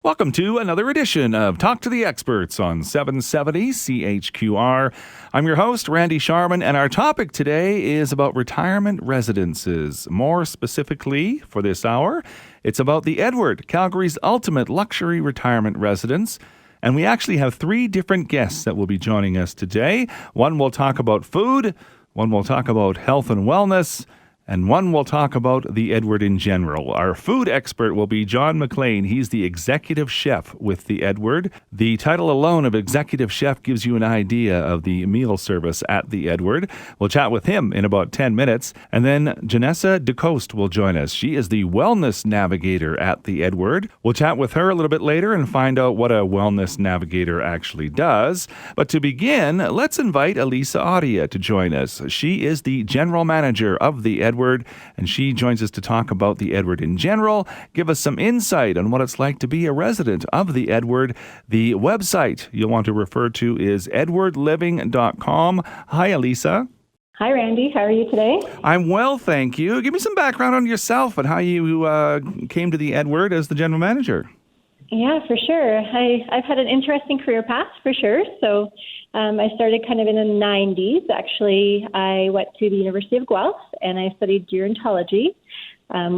Welcome to another edition of Talk to the Experts on 770 CHQR. I'm your host, Randy Sharman, and our topic today is about retirement residences. More specifically, for this hour, it's about the Edward, Calgary's ultimate luxury retirement residence. And we actually have three different guests that will be joining us today. One will talk about food, one will talk about health and wellness, and one will talk about the Edward in general. Our food expert will be John McLean. He's the executive chef with the Edward. The title alone of executive chef gives you an idea of the meal service at the Edward. We'll chat with him in about 10 minutes. And then Janessa DeCoste will join us. She is the wellness navigator at the Edward. We'll chat with her a little bit later and find out what a wellness navigator actually does. But to begin, let's invite Elisa Audia to join us. She is the general manager of the Edward, and she joins us to talk about the Edward in general, give us some insight on what it's like to be a resident of the Edward. The website you'll want to refer to is edwardliving.com. Hi, Elisa. Hi, Randy. How are you today? I'm well, thank you. Give me some background on yourself and how you came to the Edward as the general manager. Yeah, for sure. I've had an interesting career path, for sure. So I started kind of in the 90s. Actually, I went to the University of Guelph and I studied gerontology,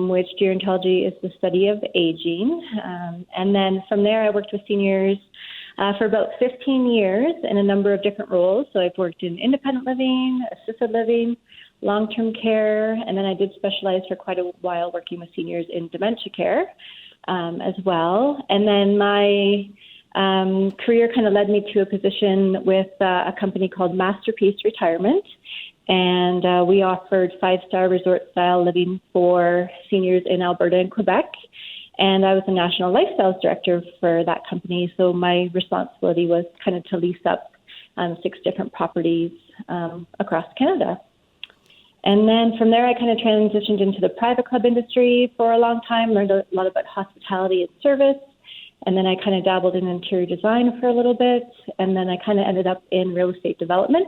which gerontology is the study of aging. And then from there, I worked with seniors for about 15 years in a number of different roles. So I've worked in independent living, assisted living, long-term care, and then I did specialize for quite a while working with seniors in dementia care as well. And then my career kind of led me to a position with a company called Masterpiece Retirement. And we offered 5-star resort-style living for seniors in Alberta and Quebec. And I was the national lifestyles director for that company. So my responsibility was kind of to lease up 6 different properties across Canada. And then from there, I kind of transitioned into the private club industry for a long time, learned a lot about hospitality and service. And then I kind of dabbled in interior design for a little bit. And then I kind of ended up in real estate development,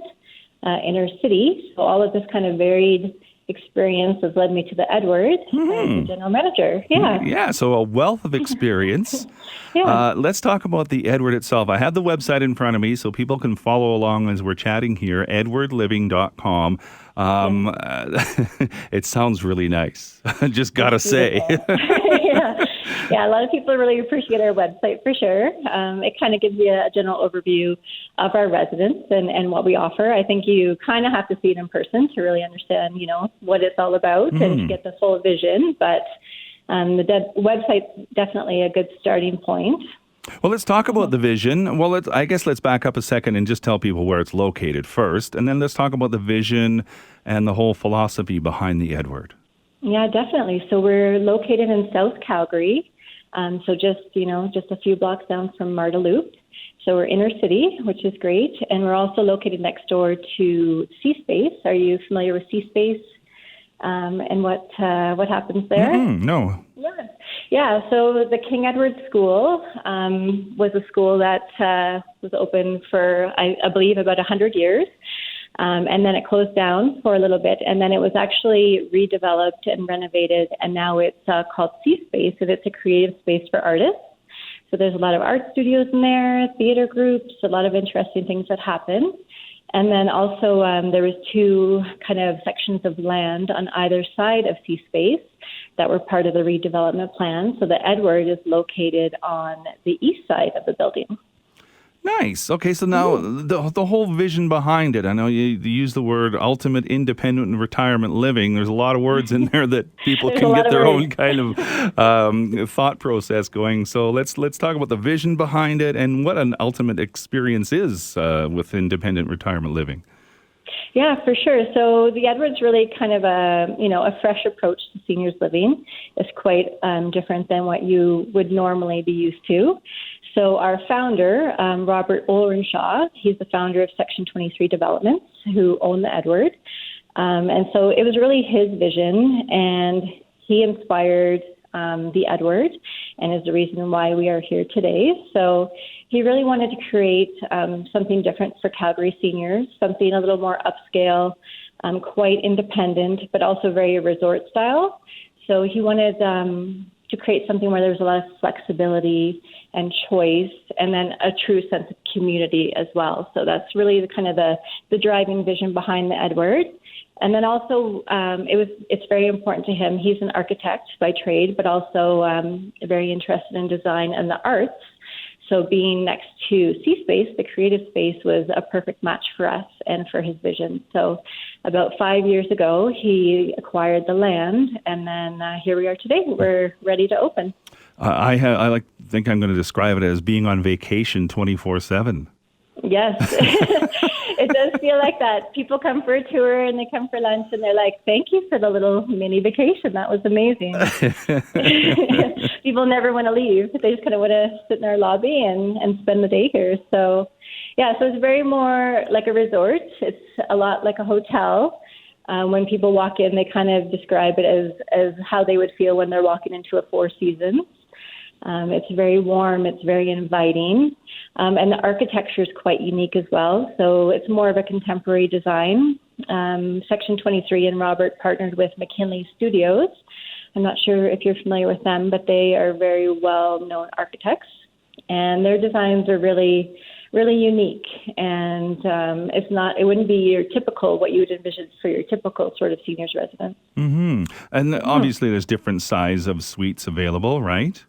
inner city. So all of this kind of varied experience has led me to the Edward as the general manager. Yeah, so a wealth of experience. Let's talk about the Edward itself. I have the website in front of me so people can follow along as we're chatting here, edwardliving.com. It sounds really nice. Just got to say. Yeah, a lot of people really appreciate our website for sure. It kind of gives you a general overview of our residents and what we offer. I think you kind of have to see it in person to really understand, what it's all about and to get the full vision. But the website's definitely a good starting point. Well, let's talk about the vision. Well, I guess let's back up a second and just tell people where it's located first. And then let's talk about the vision and the whole philosophy behind the Edward. Yeah, definitely. So we're located in South Calgary. So just a few blocks down from Marda Loop. So we're inner city, which is great. And we're also located next door to C-Space. Are you familiar with C-Space and what happens there? No. Yeah. So the King Edward School was a school that was open for, I believe, about 100 years. And then it closed down for a little bit. And then it was actually redeveloped and renovated. And now it's called C-Space. And it's a creative space for artists. So there's a lot of art studios in there, theater groups, a lot of interesting things that happen. And then also there was 2 kind of sections of land on either side of C-Space that were part of the redevelopment plan. So the Edward is located on the east side of the building. Nice. Okay, so now the whole vision behind it. I know you use the word ultimate independent and retirement living. There's a lot of words in there that people can get their own kind of thought process going. So let's talk about the vision behind it and what an ultimate experience is with independent retirement living. Yeah, for sure. So the Edward's really kind of a fresh approach to seniors living. It's quite different than what you would normally be used to. So our founder, Robert Olrenshaw, he's the founder of Section 23 Developments, who own the Edward. And so it was really his vision, and he inspired the Edward and is the reason why we are here today. So he really wanted to create something different for Calgary seniors, something a little more upscale, quite independent, but also very resort style. So he wanted to create something where there's a lot of flexibility and choice, and then a true sense of community as well. So that's really the driving vision behind the Edward. And then also, it's very important to him. He's an architect by trade, but also very interested in design and the arts. So being next to C-Space, the creative space, was a perfect match for us and for his vision. So about 5 years ago, he acquired the land, and then here we are today. We're ready to open. I think I'm going to describe it as being on vacation 24/7. Yes, it does feel like that. People come for a tour and they come for lunch and they're like, "Thank you for the little mini vacation. That was amazing." People never want to leave. They just kind of want to sit in our lobby and spend the day here. So, yeah, so it's very more like a resort. It's a lot like a hotel. When people walk in, they kind of describe it as how they would feel when they're walking into a Four Seasons. It's very warm. It's very inviting. And the architecture is quite unique as well. So it's more of a contemporary design. Section 23 and Robert partnered with McKinley Studios. I'm not sure if you're familiar with them, but they are very well-known architects. And their designs are really, really unique. And it wouldn't be your typical, what you would envision for your typical sort of seniors residence. Mm-hmm. And obviously there's different size of suites available, right?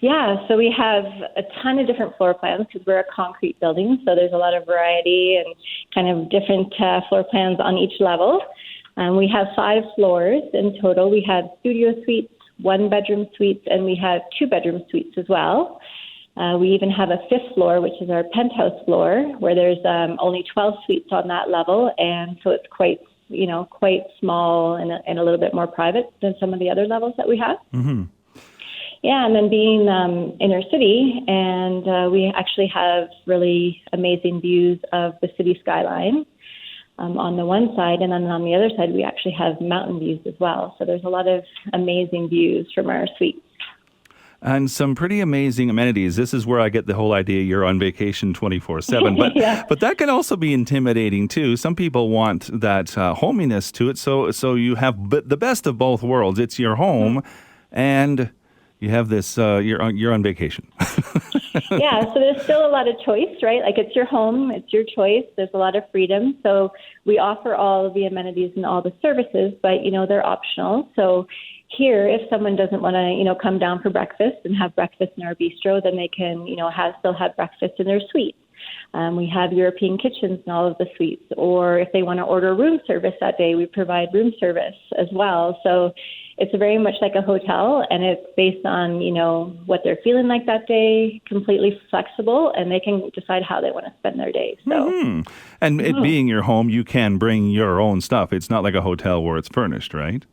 Yeah, so we have a ton of different floor plans because we're a concrete building, so there's a lot of variety and kind of different floor plans on each level. We have 5 floors in total. We have studio suites, 1-bedroom suites, and we have 2-bedroom suites as well. We even have a 5th floor, which is our penthouse floor, where there's only 12 suites on that level, and so it's quite small and a little bit more private than some of the other levels that we have. Mm-hmm. Yeah, and then being inner city, and we actually have really amazing views of the city skyline on the one side, and then on the other side, we actually have mountain views as well. So there's a lot of amazing views from our suites. And some pretty amazing amenities. This is where I get the whole idea you're on vacation 24/7. But yeah. But that can also be intimidating too. Some people want that hominess to it. So you have the best of both worlds. It's your home, and you have this. You're on vacation. Yeah. So there's still a lot of choice, right? Like it's your home, it's your choice. There's a lot of freedom. So we offer all of the amenities and all the services, but they're optional. So here, if someone doesn't want to, come down for breakfast and have breakfast in our bistro, then they can, still have breakfast in their suite. We have European kitchens in all of the suites. Or if they want to order room service that day, we provide room service as well. So it's very much like a hotel, and it's based on, what they're feeling like that day, completely flexible, and they can decide how they want to spend their day. So, And it being your home, you can bring your own stuff. It's not like a hotel where it's furnished, right?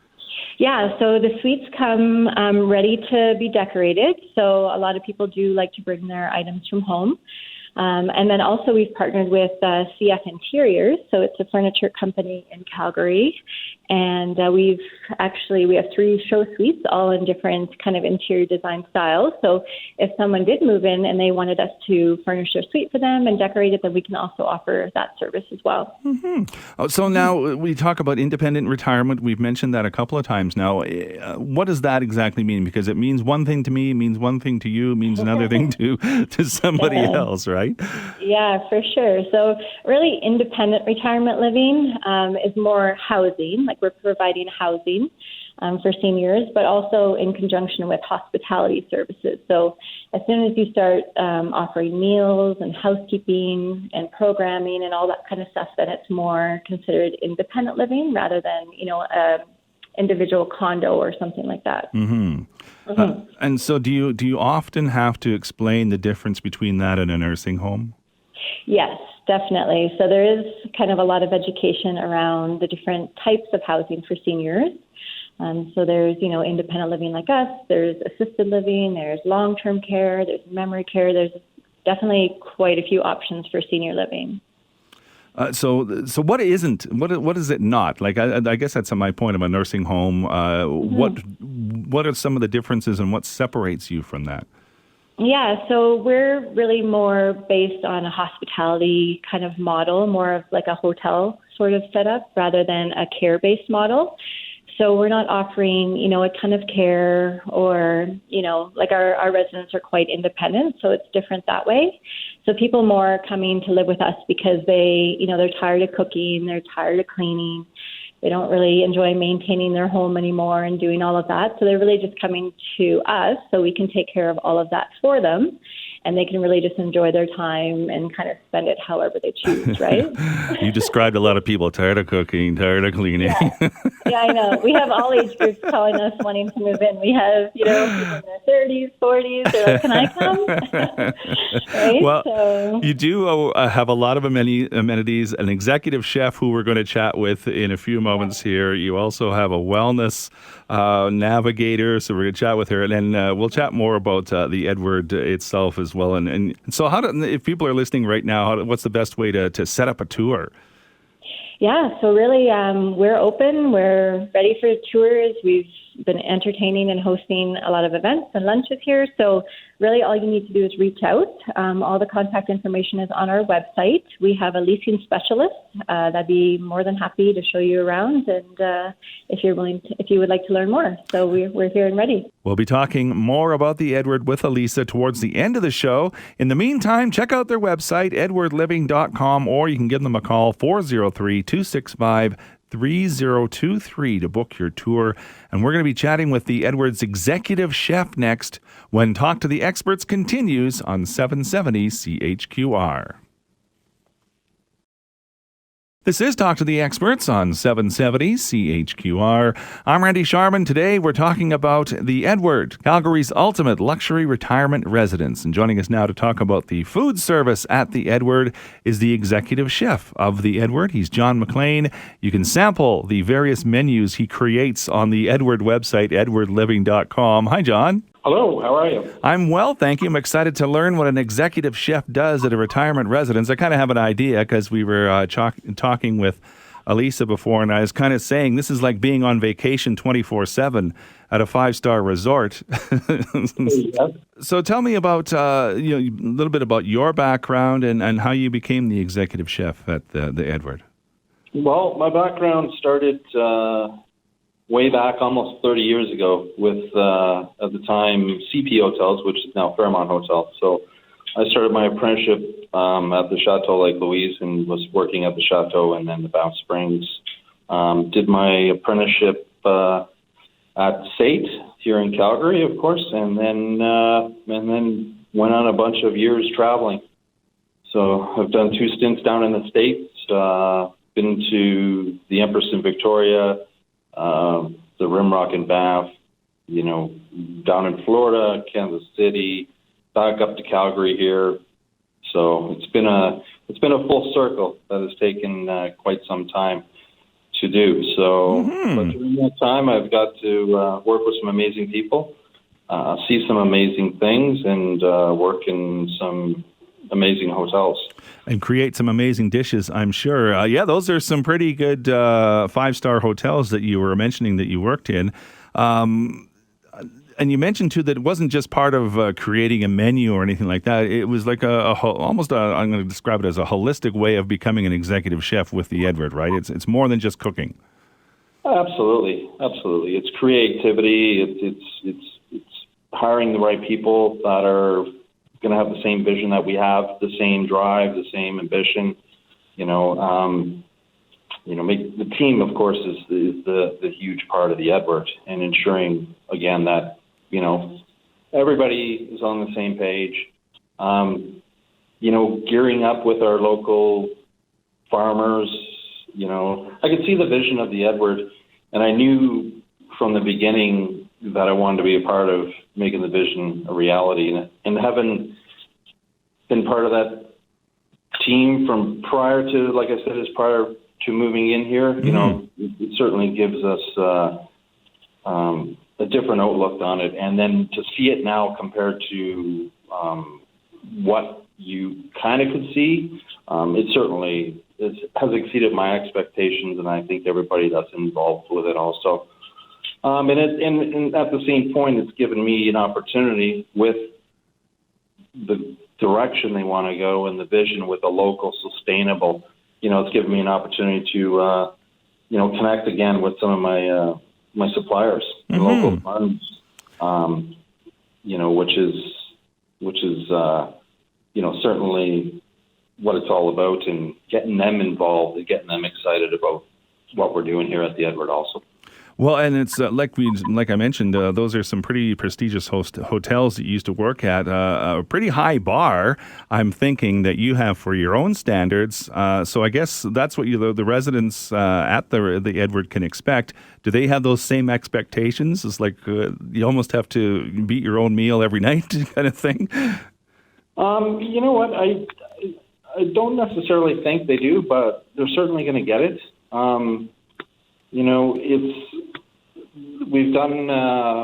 Yeah, so the suites come ready to be decorated. So a lot of people do like to bring their items from home. And then also we've partnered with CF Interiors. So it's a furniture company in Calgary. And we have 3 show suites, all in different kind of interior design styles. So if someone did move in and they wanted us to furnish their suite for them and decorate it, then we can also offer that service as well. Mm-hmm. So now we talk about independent retirement. We've mentioned that a couple of times now. What does that exactly mean? Because it means one thing to me, it means one thing to you, it means another thing to somebody else, right? Yeah, for sure. So really independent retirement living is more housing, like we're providing housing for seniors, but also in conjunction with hospitality services. So as soon as you start offering meals and housekeeping and programming and all that kind of stuff, then it's more considered independent living rather than, a individual condo or something like that. Mm-hmm. Mm-hmm. And so do you often have to explain the difference between that and a nursing home? Yes, definitely. So there is kind of a lot of education around the different types of housing for seniors. So there's, independent living like us, there's assisted living, there's long-term care, there's memory care. There's definitely quite a few options for senior living. So what isn't? What is it not? Like I guess that's my point of a nursing home. What are some of the differences and what separates you from that? Yeah, so we're really more based on a hospitality kind of model, more of like a hotel sort of setup rather than a care-based model. So we're not offering, a ton of care or, like our residents are quite independent. So it's different that way. So people more are coming to live with us because they're tired of cooking, they're tired of cleaning. They don't really enjoy maintaining their home anymore and doing all of that. So they're really just coming to us so we can take care of all of that for them. And they can really just enjoy their time and kind of spend it however they choose, right? You described a lot of people tired of cooking, tired of cleaning. Yeah, I know. We have all age groups calling us wanting to move in. We have, people in their 30s, 40s. They're like, can I come? Right? Well, you do have a lot of amenities, an executive chef who we're going to chat with in a few moments here. You also have a wellness navigator, so we're going to chat with her. And then we'll chat more about the Edward itself as well. And so if people are listening right now, what's the best way to set up a tour? Yeah, so really we're open. We're ready for tours. We've been entertaining and hosting a lot of events and lunches here. So really all you need to do is reach out. All the contact information is on our website. We have a leasing specialist that'd be more than happy to show you around and if you would like to learn more. So we're here and ready. We'll be talking more about the Edward with Elisa towards the end of the show. In the meantime, check out their website, edwardliving.com, or you can give them a call, 403-265-3023 to book your tour. And we're going to be chatting with the Edwards executive chef next when Talk to the Experts continues on 770 CHQR. This is Talk to the Experts on 770 CHQR. I'm Randy Sharman. Today we're talking about the Edward, Calgary's ultimate luxury retirement residence. And joining us now to talk about the food service at the Edward is the executive chef of the Edward. He's John McLean. You can sample the various menus he creates on the Edward website, edwardliving.com. Hi, John. Hello, how are you? I'm well, thank you. I'm excited to learn what an executive chef does at a retirement residence. I kind of have an idea because we were talking with Elisa before, and I was kind of saying this is like being on vacation 24/7 at a 5-star resort. So tell me about a little bit about your background and how you became the executive chef at the Edward. Well, my background started way back almost 30 years ago with, at the time, CP Hotels, which is now Fairmont Hotel. So I started my apprenticeship at the Chateau Lake Louise and was working at the Chateau and then the Banff Springs. Did my apprenticeship at SAIT here in Calgary, of course, and then went on a bunch of years traveling. So I've done 2 stints down in the States, been to the Empress in Victoria, the Rimrock in Banff, down in Florida, Kansas City, back up to Calgary here. So it's been a full circle that has taken quite some time to do. So, But during that time, I've got to work with some amazing people, see some amazing things, and work in some amazing hotels. And create some amazing dishes, I'm sure. Those are some pretty good 5-star hotels that you were mentioning that you worked in. And you mentioned, too, that it wasn't just part of creating a menu or anything like that. It was like I'm going to describe it as a holistic way of becoming an executive chef with the Edward, right? It's more than just cooking. Absolutely. It's creativity. It's hiring the right people that are going to have the same vision that we have, the same drive, the same ambition. Make the team, of course, is the huge part of the Edward, and ensuring again that everybody is on the same page. Gearing up with our local farmers. I could see the vision of the Edward, and I knew from the beginning that I wanted to be a part of making the vision a reality. And having been part of that team from prior to, like I said, prior to moving in here, it certainly gives us a different outlook on it. And then to see it now compared to what you kind of could see, it certainly has exceeded my expectations, and I think everybody that's involved with it also. And at the same point, it's given me an opportunity with the direction they want to go and the vision with a local sustainable. It's given me an opportunity to, connect again with some of my my suppliers and local farms, which is certainly what it's all about, and getting them involved and getting them excited about what we're doing here at the Edward also. Well, and it's like I mentioned, those are some pretty prestigious hotels that you used to work at. A pretty high bar, I'm thinking, that you have for your own standards. So I guess that's what the residents at the Edward can expect. Do they have those same expectations? It's like you almost have to beat your own meal every night, kind of thing. You know what? I don't necessarily think they do, but they're certainly going to get it. We've done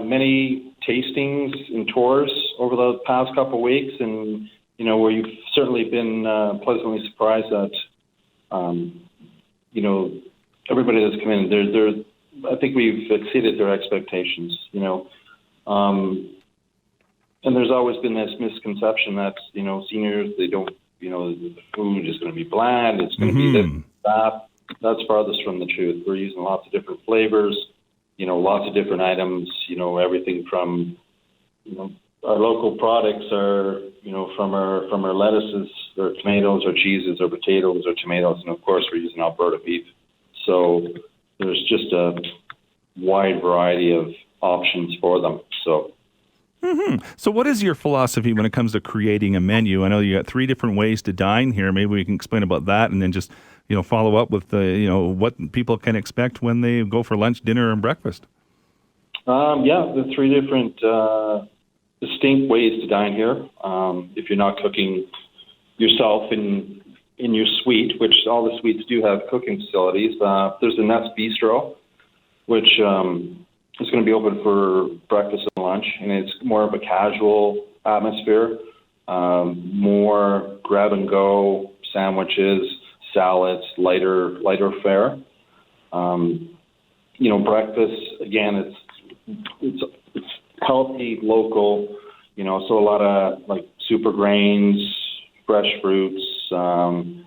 many tastings and tours over the past couple of weeks, and where you've certainly been pleasantly surprised that everybody that's come in, I think we've exceeded their expectations. And there's always been this misconception that seniors, they don't, the food is going to be bland, it's going to be this, that. That's farthest from the truth. We're using lots of different flavors, lots of different items, everything from, our local products are, from our lettuces, or tomatoes, or cheeses, or potatoes, or tomatoes, and of course we're using Alberta beef. So there's just a wide variety of options for them. So what is your philosophy when it comes to creating a menu? I know you got 3 different ways to dine here. Maybe we can explain about that, and then just follow up with what people can expect when they go for lunch, dinner, and breakfast. The 3 different distinct ways to dine here. If you're not cooking yourself in your suite, which all the suites do have cooking facilities, there's the Nest Bistro, which is going to be open for breakfast and lunch, and it's more of a casual atmosphere, more grab-and-go sandwiches, salads, lighter fare. Breakfast, again, it's healthy, local, so a lot of like super grains, fresh fruits, local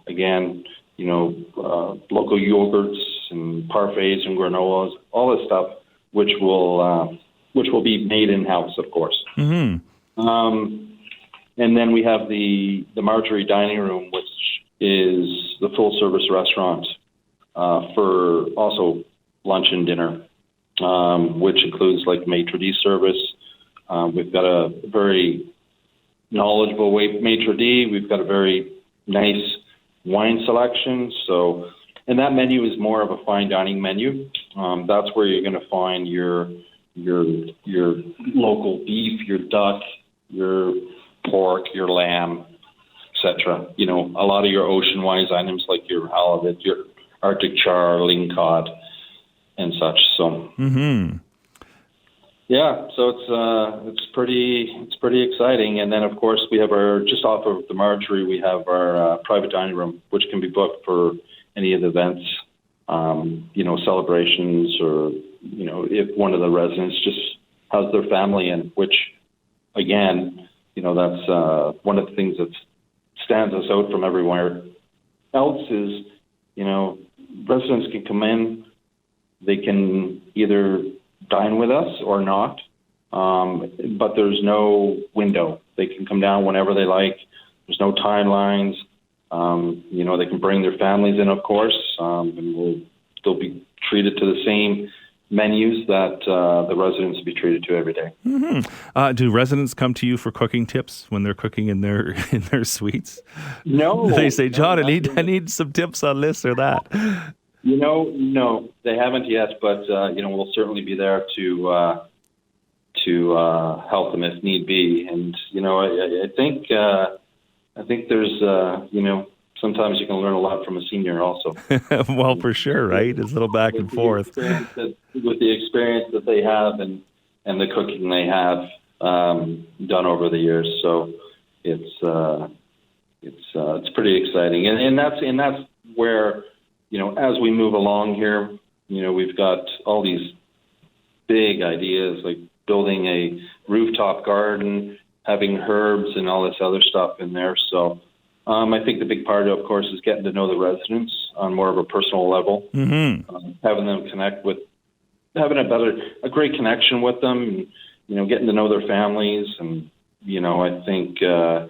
yogurts and parfaits and granolas, all this stuff, which will be made in-house, of course. And then we have the Margery dining room, which is the full-service restaurant for also lunch and dinner, which includes like maitre d' service. We've got a very knowledgeable maitre d'. We've got a very nice wine selection. So, and that menu is more of a fine dining menu. That's where you're going to find your local beef, your duck, your pork, your lamb, etc. A lot of your ocean-wise items like your halibut, your Arctic char, lingcod, and such. So, so it's pretty exciting. And then of course we have just off of the Margery, we have our private dining room, which can be booked for any of the events, celebrations, or if one of the residents just has their family in, which again, that's one of the things that stands us out from everywhere else is, residents can come in, they can either dine with us or not, but there's no window. They can come down whenever they like. There's no timelines. They can bring their families in, of course, and they'll be treated to the same menus that the residents will be treated to every day. Do residents come to you for cooking tips when they're cooking in their suites? No. They say, John, I need some tips on this or that. No, they haven't yet, but we'll certainly be there to help them if need be. And I think there's sometimes you can learn a lot from a senior also. Well, for sure, right? It's a little back and forth. With the experience that they have and the cooking they have done over the years, so it's pretty exciting, and that's where as we move along here, we've got all these big ideas like building a rooftop garden, having herbs and all this other stuff in there. So I think the big part, of course, is getting to know the residents on more of a personal level, having them connect with having a great connection with them, and, getting to know their families. And, I think that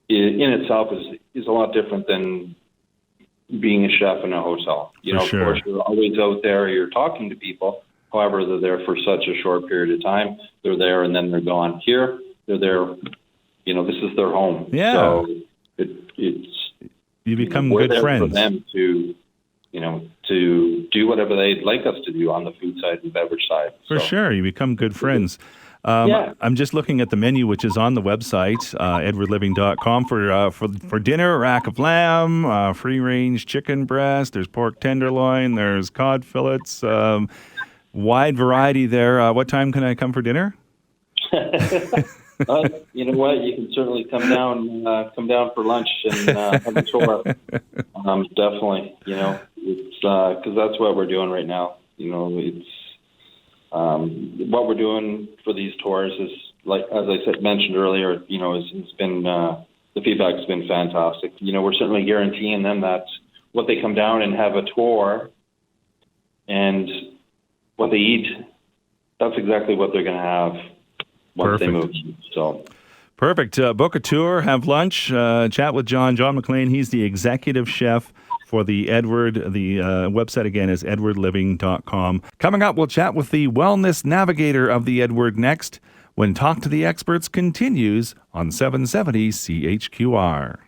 in itself is a lot different than being a chef in a hotel. Of course, you're always out there, you're talking to people. However, they're there for such a short period of time. They're there and then they're gone. Here, they're there, this is their home. Yeah. So it's you become we're good there friends. for them to do whatever they'd like us to do on the food side and beverage side. For sure. You become good friends. I'm just looking at the menu, which is on the website, edwardliving.com, for dinner, a rack of lamb, free-range chicken breast, there's pork tenderloin, there's cod fillets, wide variety there. What time can I come for dinner? You know what? You can certainly come down for lunch and have a tour. Definitely, it's because that's what we're doing right now. It's what we're doing for these tours is, like as I mentioned earlier. It's been the feedback's been fantastic. We're certainly guaranteeing them that what they come down and have a tour and what they eat, that's exactly what they're going to have once they move. So perfect. Book a tour, have lunch, chat with John McLean. He's the executive chef for the Edward. The website again is edwardliving.com. Coming up, we'll chat with the wellness navigator of the Edward next when Talk to the Experts continues on 770 CHQR.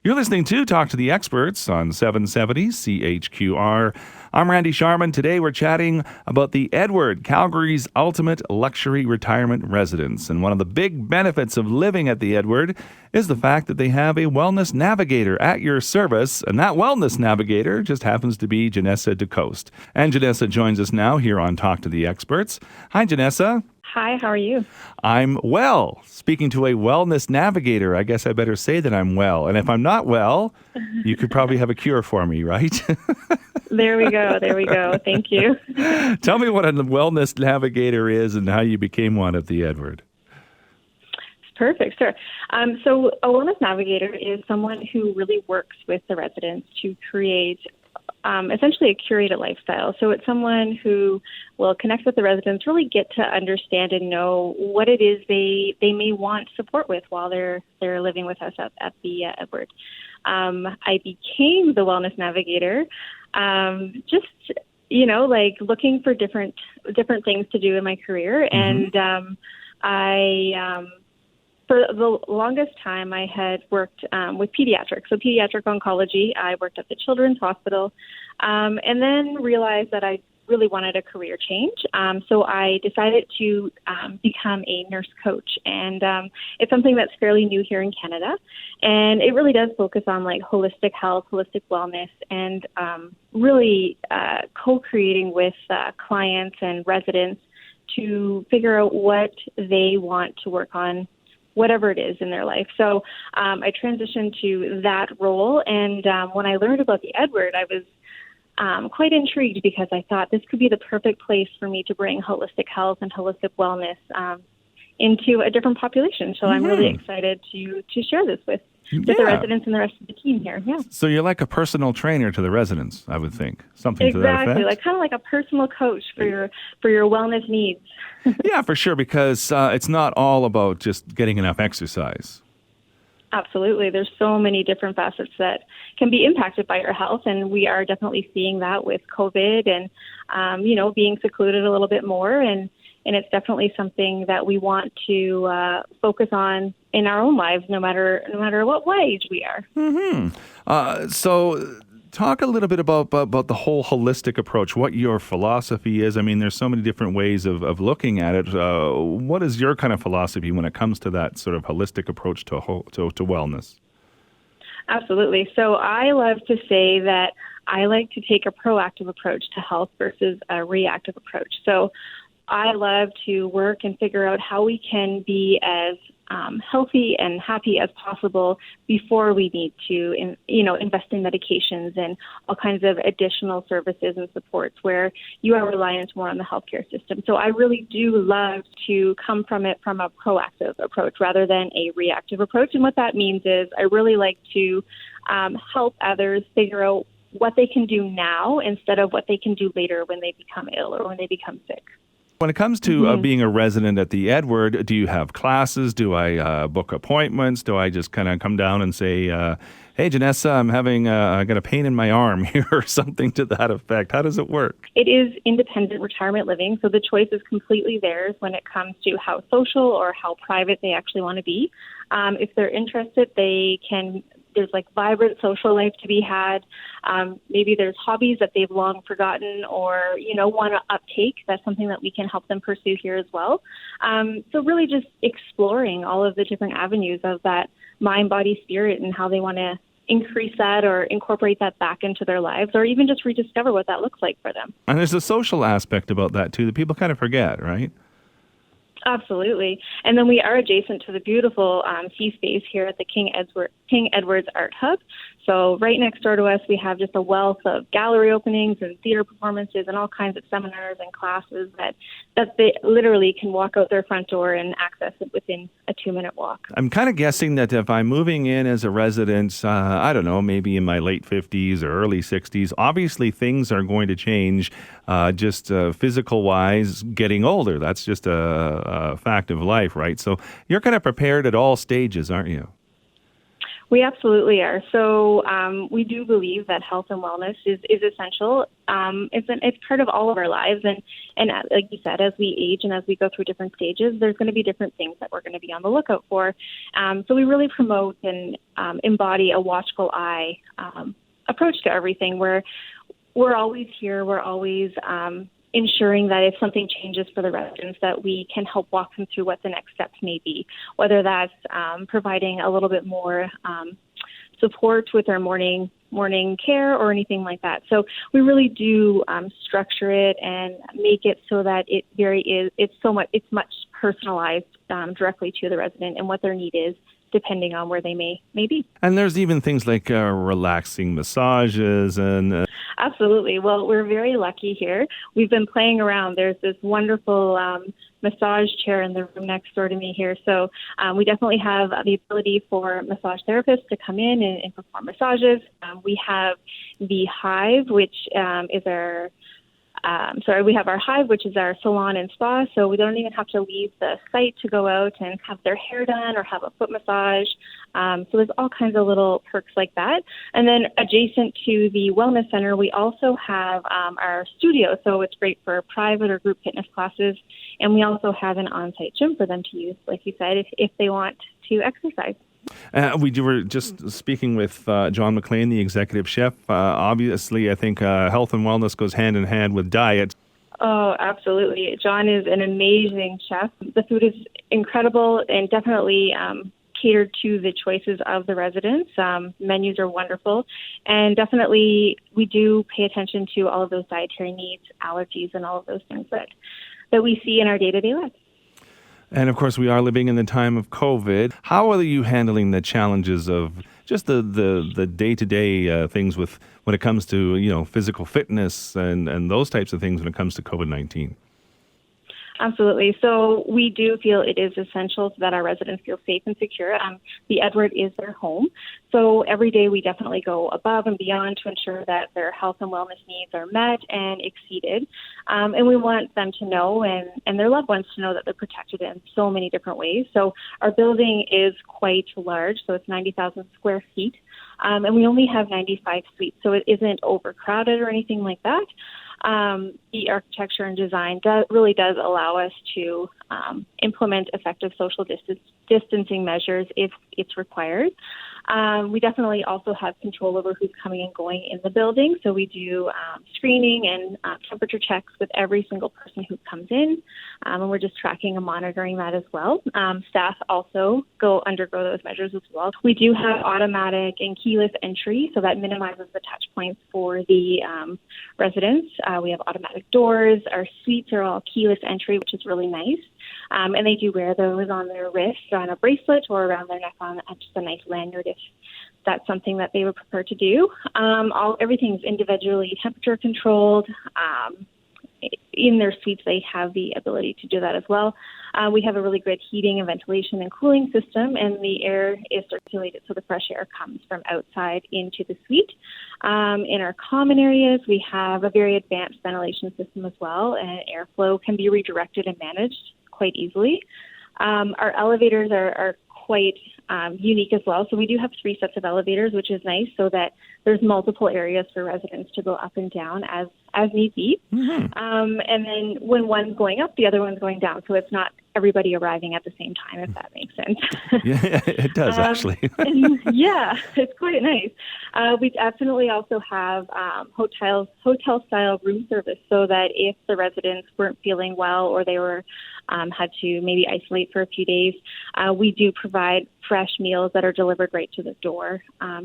You're listening to Talk to the Experts on 770 CHQR. I'm Randy Sharman. Today we're chatting about the Edward, Calgary's ultimate luxury retirement residence. And one of the big benefits of living at the Edward is the fact that they have a wellness navigator at your service. And that wellness navigator just happens to be Janessa DeCoste. And Janessa joins us now here on Talk to the Experts. Hi, Janessa. Hi, how are you? I'm well. Speaking to a wellness navigator, I guess I better say that I'm well. And if I'm not well, you could probably have a cure for me, right? There we go. Thank you. Tell me what a wellness navigator is and how you became one at the Edward. Perfect, sure. So a wellness navigator is someone who really works with the residents to create essentially a curated lifestyle. So it's someone who will connect with the residents, really get to understand and know what it is they may want support with while they're living with us at the Edward. I became the wellness navigator just looking for different things to do in my career, and I for the longest time, I had worked with pediatrics, so pediatric oncology. I worked at the Children's Hospital, and then realized that I really wanted a career change. So I decided to become a nurse coach, and it's something that's fairly new here in Canada. And it really does focus on holistic health, holistic wellness, and really co-creating with clients and residents to figure out what they want to work on, whatever it is in their life. So I transitioned to that role. And when I learned about the Edward, I was quite intrigued because I thought this could be the perfect place for me to bring holistic health and holistic wellness into a different population. So I'm really excited to share this with the residents and the rest of the team here. Yeah. So you're like a personal trainer to the residents, I would think. Something to that effect. Exactly, kind of like a personal coach for your wellness needs. Yeah, for sure, because it's not all about just getting enough exercise. Absolutely. There's so many different facets that can be impacted by your health, and we are definitely seeing that with COVID and, being secluded a little bit more. And it's definitely something that we want to focus on in our own lives, no matter what age we are. Mm-hmm. So talk a little bit about the whole holistic approach, what your philosophy is. I mean, there's so many different ways of looking at it. What is your kind of philosophy when it comes to that sort of holistic approach to wellness? Absolutely. So I love to say that I like to take a proactive approach to health versus a reactive approach. So I love to work and figure out how we can be as healthy and happy as possible before we need to, invest in medications and all kinds of additional services and supports where you are reliant more on the healthcare system. So I really do love to come from it from a proactive approach rather than a reactive approach. And what that means is I really like to help others figure out what they can do now instead of what they can do later when they become ill or when they become sick. When it comes to being a resident at the Edward, do you have classes? Do I book appointments? Do I just kind of come down and say, hey, Janessa, I got a pain in my arm here or something to that effect? How does it work? It is independent retirement living, so the choice is completely theirs when it comes to how social or how private they actually want to be. If they're interested, there's like vibrant social life to be had. Maybe there's hobbies that they've long forgotten or, want to uptake. That's something that we can help them pursue here as well. So really just exploring all of the different avenues of that mind, body, spirit and how they want to increase that or incorporate that back into their lives or even just rediscover what that looks like for them. And there's a social aspect about that too that people kind of forget, right? Absolutely. And then we are adjacent to the beautiful sea space here at the King Edward's Art Hub. So right next door to us, we have just a wealth of gallery openings and theater performances and all kinds of seminars and classes that they literally can walk out their front door and access it within a 2-minute walk. I'm kind of guessing that if I'm moving in as a resident, I don't know, maybe in my late 50s or early 60s, obviously things are going to change just physical-wise getting older. That's just a fact of life, right? So you're kind of prepared at all stages, aren't you? We absolutely are. So we do believe that health and wellness is essential. It's part of all of our lives. And like you said, as we age and as we go through different stages, there's going to be different things that we're going to be on the lookout for. So we really promote and embody a watchful eye approach to everything where we're always here. We're always ensuring that if something changes for the residents, that we can help walk them through what the next steps may be, whether that's providing a little bit more support with their morning care or anything like that. So we really do structure it and make it so that it's much personalized directly to the resident and what their need is, depending on where they may be. And there's even things like relaxing massages and... Absolutely. Well, we're very lucky here. We've been playing around. There's this wonderful massage chair in the room next door to me here. So we definitely have the ability for massage therapists to come in and perform massages. We have the Hive, which is our... we have our Hive, which is our salon and spa, so we don't even have to leave the site to go out and have their hair done or have a foot massage. So there's all kinds of little perks like that. And then adjacent to the wellness center, we also have our studio, so it's great for private or group fitness classes. And we also have an on-site gym for them to use, like you said, if they want to exercise. We were just speaking with John McLean, the executive chef. Obviously, I think health and wellness goes hand in hand with diet. Oh, absolutely. John is an amazing chef. The food is incredible and definitely catered to the choices of the residents. Menus are wonderful. And definitely we do pay attention to all of those dietary needs, allergies, and all of those things that we see in our day-to-day lives. And of course, we are living in the time of COVID. How are you handling the challenges of just the day-to-day things when it comes to physical fitness and those types of things when it comes to COVID-19? Absolutely. So we do feel it is essential so that our residents feel safe and secure. The Edward is their home. So every day we definitely go above and beyond to ensure that their health and wellness needs are met and exceeded. And we want them to know and their loved ones to know that they're protected in so many different ways. So our building is quite large, so it's 90,000 square feet. And we only have 95 suites, so it isn't overcrowded or anything like that. The architecture and design really does allow us to implement effective social distancing measures if it's required. We definitely also have control over who's coming and going in the building. So we do screening and temperature checks with every single person who comes in. And we're just tracking and monitoring that as well. Staff also undergo those measures as well. We do have automatic and keyless entry, so that minimizes the touch points for the residents. We have automatic doors. Our suites are all keyless entry, which is really nice. And they do wear those on their wrist or on a bracelet or around their neck on just a nice lanyard if that's something that they would prefer to do. Everything's individually temperature controlled. in their suites, they have the ability to do that as well. We have a really good heating and ventilation and cooling system, and the air is circulated so the fresh air comes from outside into the suite. In our common areas, we have a very advanced ventilation system as well, and airflow can be redirected and managed quite easily. Our elevators are quite unique as well. So we do have 3 sets of elevators, which is nice, so that there's multiple areas for residents to go up and down as need be. And then when one's going up, the other one's going down. So it's not everybody arriving at the same time, if that makes sense. Yeah, it does, actually. Yeah, it's quite nice. We definitely also have hotel-style room service, so that if the residents weren't feeling well or they were had to maybe isolate for a few days, we do provide fresh meals that are delivered right to the door.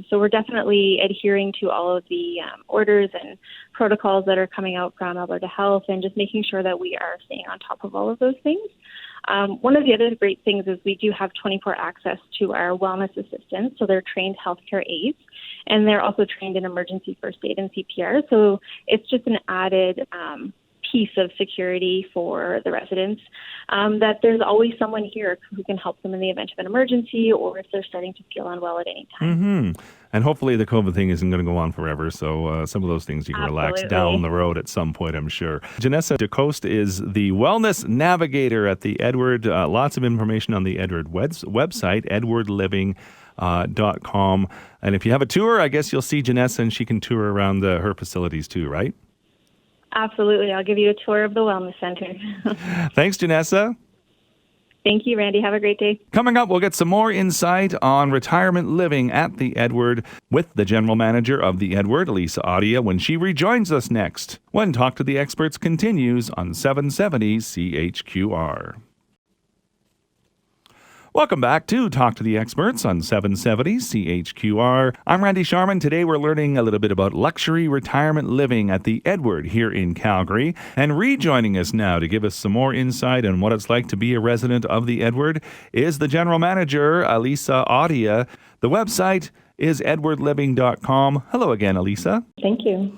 So we're definitely adhering to all of the orders and protocols that are coming out from Alberta Health, and just making sure that we are staying on top of all of those things. One of the other great things is we do have 24 access to our wellness assistants. So they're trained healthcare aides, and they're also trained in emergency first aid and CPR. So it's just an added piece of security for the residents, that there's always someone here who can help them in the event of an emergency, or if they're starting to feel unwell at any time. And hopefully the COVID thing isn't going to go on forever, so some of those things you can relax down the road at some point, I'm sure. Janessa DeCoste is the Wellness Navigator at the Edward. Lots of information on the Edward website, edwardliving.com. And if you have a tour, I guess you'll see Janessa and she can tour around her facilities too, right? Absolutely. I'll give you a tour of the Wellness Center. Thanks, Janessa. Thank you, Randy. Have a great day. Coming up, we'll get some more insight on retirement living at the Edward with the general manager of the Edward, Lisa Audia, when she rejoins us next. When Talk to the Experts continues on 770 CHQR. Welcome back to Talk to the Experts on 770 CHQR. I'm Randy Sharman. Today we're learning a little bit about luxury retirement living at the Edward here in Calgary. And rejoining us now to give us some more insight on what it's like to be a resident of the Edward is the general manager, Lisa Audia. The website is edwardliving.com. Hello again, Elisa. Thank you.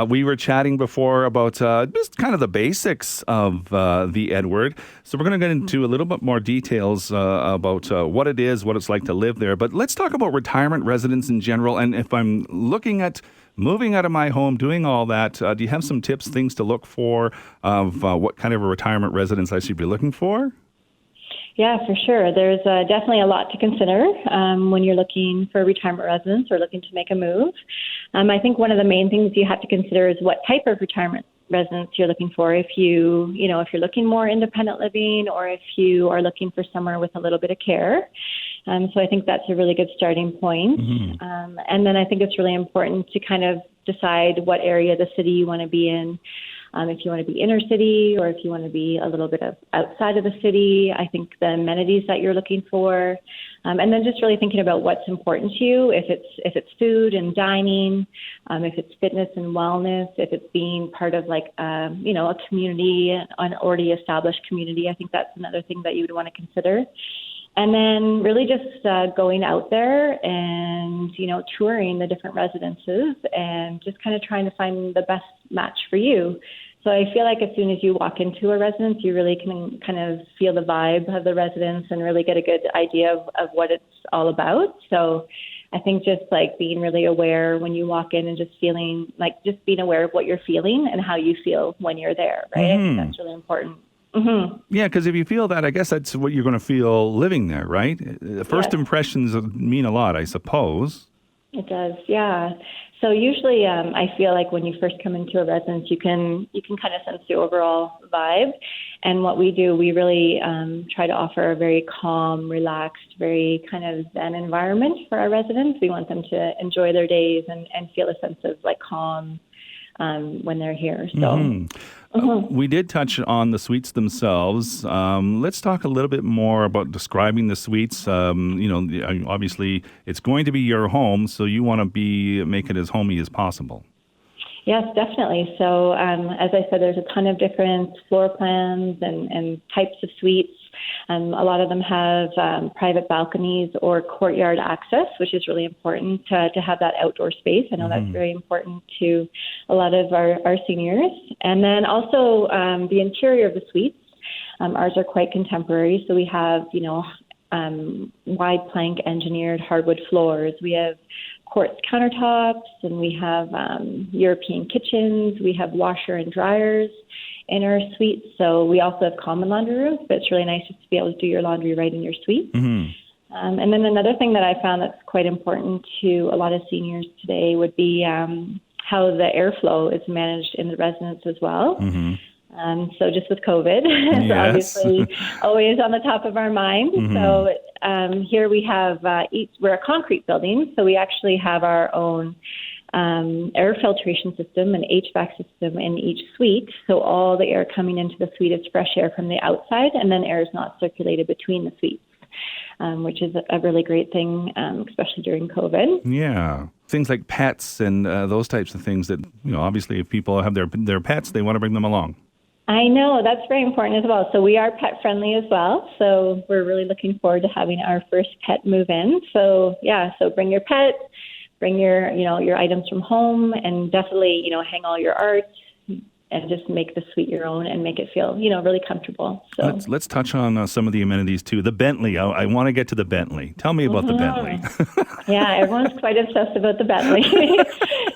We were chatting before about just kind of the basics of the Edward. So we're going to get into a little bit more details about what it is, what it's like to live there. But let's talk about retirement residence in general. And if I'm looking at moving out of my home, doing all that, do you have some tips, things to look for of what kind of a retirement residence I should be looking for? Yeah, for sure. There's definitely a lot to consider when you're looking for a retirement residence or looking to make a move. I think one of the main things you have to consider is what type of retirement residence you're looking for. If you're looking more independent living, or if you are looking for somewhere with a little bit of care. So I think that's a really good starting point. And then I think it's really important to kind of decide what area of the city you want to be in. If you want to be inner city, or if you want to be a little bit of outside of the city. I think the amenities that you're looking for, and then just really thinking about what's important to you. If it's food and dining, if it's fitness and wellness, if it's being part of like a community, an already established community. I think that's another thing that you would want to consider. And then really just going out there and, touring the different residences and just kind of trying to find the best match for you. So I feel like as soon as you walk into a residence, you really can kind of feel the vibe of the residence and really get a good idea of what it's all about. So I think just like being really aware when you walk in and just feeling like just being aware of what you're feeling and how you feel when you're there, right? I think that's really important. Yeah, because if you feel that, I guess that's what you're going to feel living there, right? First impressions mean a lot, I suppose. It does, yeah. So usually I feel like when you first come into a residence, you can kind of sense the overall vibe. And what we do, we really try to offer a very calm, relaxed, very kind of zen environment for our residents. We want them to enjoy their days and feel a sense of like calm when they're here. So. We did touch on the suites themselves. Let's talk a little bit more about describing the suites. Obviously, it's going to be your home, so you want to make it as homey as possible. Yes, definitely. So as I said, there's a ton of different floor plans and types of suites. A lot of them have private balconies or courtyard access, which is really important to have that outdoor space. I know that's very important to a lot of our seniors. And then also the interior of the suites. Ours are quite contemporary, so we have, wide plank engineered hardwood floors. We have quartz countertops, and we have European kitchens. We have washer and dryers in our suites. So we also have common laundry rooms, but it's really nice just to be able to do your laundry right in your suite. And then another thing that I found that's quite important to a lot of seniors today would be how the airflow is managed in the residence as well. So just with COVID, it's obviously always on the top of our mind. So here we have, we're a concrete building, so we actually have our own air filtration system and HVAC system in each suite. So all the air coming into the suite is fresh air from the outside, and then air is not circulated between the suites. Which is a really great thing, especially during COVID. Yeah. Things like pets and those types of things that, obviously if people have their pets, they want to bring them along. I know, that's very important as well. So we are pet friendly as well. So we're really looking forward to having our first pet move in. So so bring your pet, bring your, your items from home, and definitely, hang all your art and just make the suite your own and make it feel, really comfortable. So let's touch on some of the amenities too. The Bentley, I want to get to the Bentley. Tell me about the Bentley. Yeah, everyone's quite obsessed about the Bentley.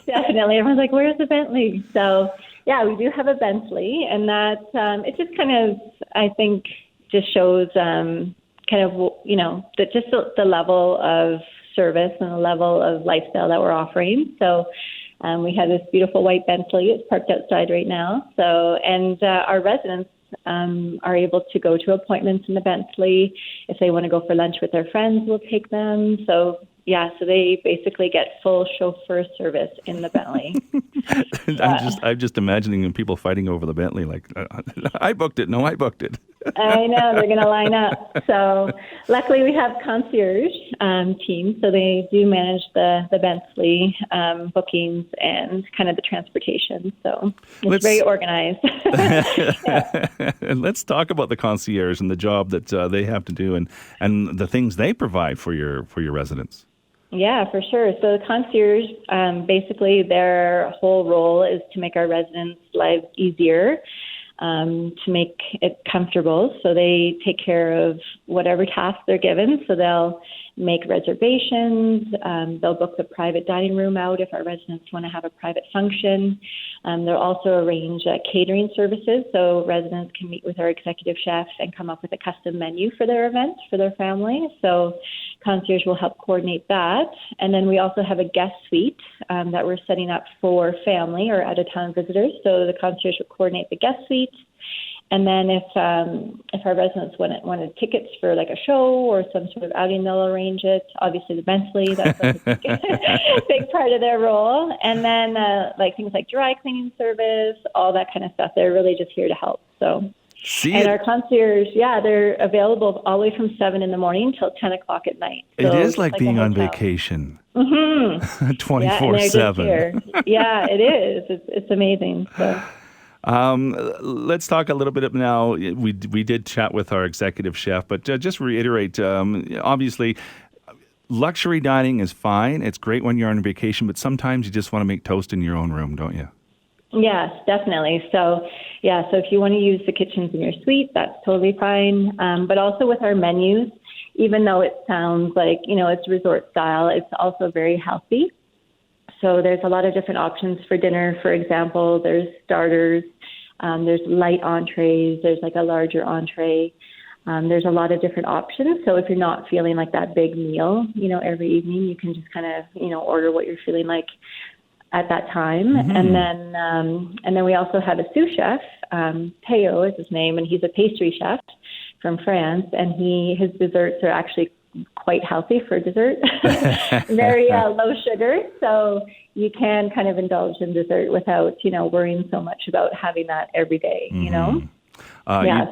Definitely. Everyone's like, where's the Bentley? So yeah, we do have a Bentley, and that it just kind of, I think, just shows the level of service and the level of lifestyle that we're offering. So we have this beautiful white Bentley. It's parked outside right now. So, and our residents are able to go to appointments in the Bentley. If they want to go for lunch with their friends, we'll take them. So so they basically get full chauffeur service in the Bentley. I'm just imagining people fighting over the Bentley, like, I booked it. No, I booked it. I know, they're going to line up. So luckily we have concierge team, so they do manage the Bentley bookings and kind of the transportation. So it's very organized. And let's talk about the concierge and the job that they have to do and the things they provide for your residents. Yeah, for sure. So the concierge, basically their whole role is to make our residents' lives easier, to make it comfortable. So they take care of whatever task they're given. So they'll make reservations. They'll book the private dining room out if our residents want to have a private function. They'll also arrange catering services. So residents can meet with our executive chef and come up with a custom menu for their event, for their family. So concierge will help coordinate that. And then we also have a guest suite that we're setting up for family or out-of-town visitors. So the concierge will coordinate the guest suite. And then if our residents wanted tickets for like a show or some sort of outing, they'll arrange it. Obviously, the Bentley, that's like a big part of their role. And then like things like dry cleaning service, all that kind of stuff. They're really just here to help. So. And our concierge, they're available all the way from 7 in the morning till 10 o'clock at night. So it is like being on vacation. 24/7. Yeah, it is. It's amazing. So. Let's talk a little bit now. We did chat with our executive chef, but just reiterate, obviously, luxury dining is fine. It's great when you're on vacation, but sometimes you just want to make toast in your own room, don't you? Yes, definitely. So if you want to use the kitchens in your suite, that's totally fine. But also with our menus, even though it sounds like, it's resort style, it's also very healthy. So there's a lot of different options for dinner. For example, there's starters, there's light entrees, there's like a larger entree. There's a lot of different options. So if you're not feeling like that big meal, every evening, you can just kind of, order what you're feeling like at that time. Mm-hmm. And then we also have a sous chef, Teo is his name, and he's a pastry chef from France, and his desserts are actually quite healthy for dessert, very low sugar. So you can kind of indulge in dessert without, worrying so much about having that every day, so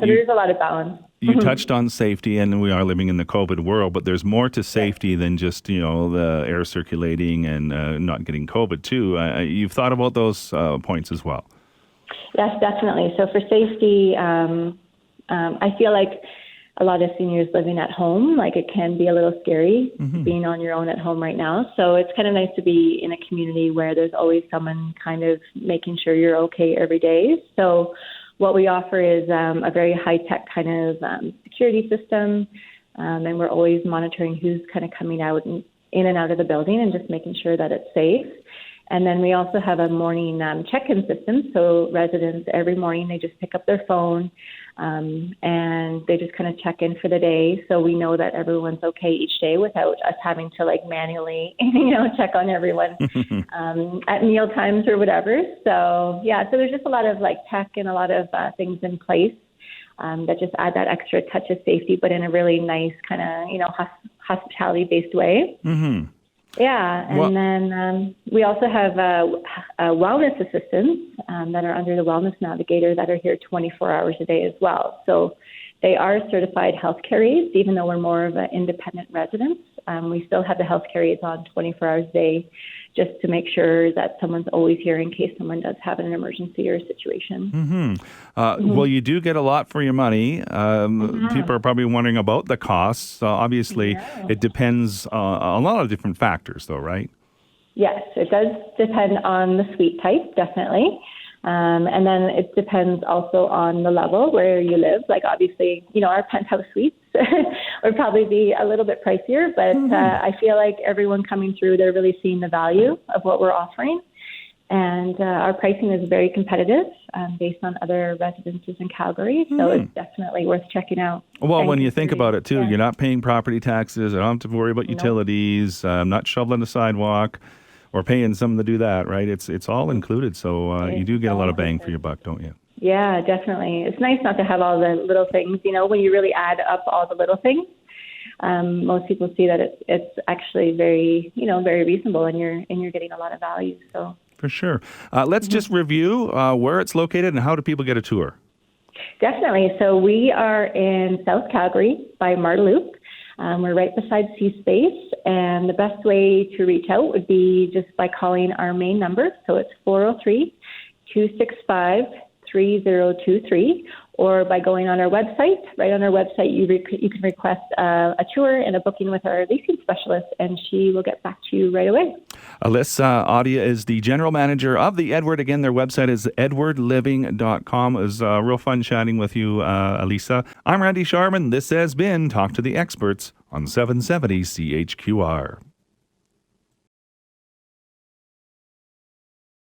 there's a lot of balance. You touched on safety, and we are living in the COVID world, but there's more to safety than just, the air circulating and not getting COVID too. You've thought about those points as well. Yes, definitely. So for safety, I feel like a lot of seniors living at home. Like, it can be a little scary being on your own at home right now. So it's kind of nice to be in a community where there's always someone kind of making sure you're okay every day. So what we offer is a very high-tech kind of security system, and we're always monitoring who's kind of coming out and in and out of the building and just making sure that it's safe. And then we also have a morning check-in system. So residents, every morning, they just pick up their phone and they just kind of check in for the day. So we know that everyone's okay each day without us having to like manually, check on everyone at meal times or whatever. So yeah, so there's just a lot of like tech and a lot of things in place that just add that extra touch of safety, but in a really nice kind of, hospitality-based way. Mm-hmm. Yeah, and then we also have wellness assistants that are under the Wellness Navigator that are here 24 hours a day as well. So they are certified healthcare aides, even though we're more of an independent residence. We still have the healthcare aides on 24 hours a day just to make sure that someone's always here in case someone does have an emergency or a situation. Well, you do get a lot for your money. People are probably wondering about the costs. Obviously, it depends on a lot of different factors, though, right? Yes, it does depend on the suite type, definitely. And then it depends also on the level where you live. Like, obviously, our penthouse suites would probably be a little bit pricier, but I feel like everyone coming through, they're really seeing the value of what we're offering. And our pricing is very competitive based on other residences in Calgary. So it's definitely worth checking out. Well, when you think about it, too, you're not paying property taxes. You don't have to worry about utilities, not shoveling the sidewalk or paying someone to do that, right? It's all included. So you do get a lot of bang for your buck, don't you? Yeah, definitely. It's nice not to have all the little things, when you really add up all the little things. Most people see that it's actually very, very reasonable, and you're getting a lot of value. So for sure. Let's just review where it's located and how do people get a tour? Definitely. So we are in South Calgary by Margery. We're right beside C-Space, and the best way to reach out would be just by calling our main number. So it's 403-265-3023, or by going on our website. Right on our website, you can request a tour and a booking with our leasing specialist, and she will get back to you right away. Alyssa Audia is the general manager of the Edward. Again, their website is edwardliving.com. It was real fun chatting with you, Alyssa. I'm Randy Sharman. This has been Talk to the Experts on 770 CHQR.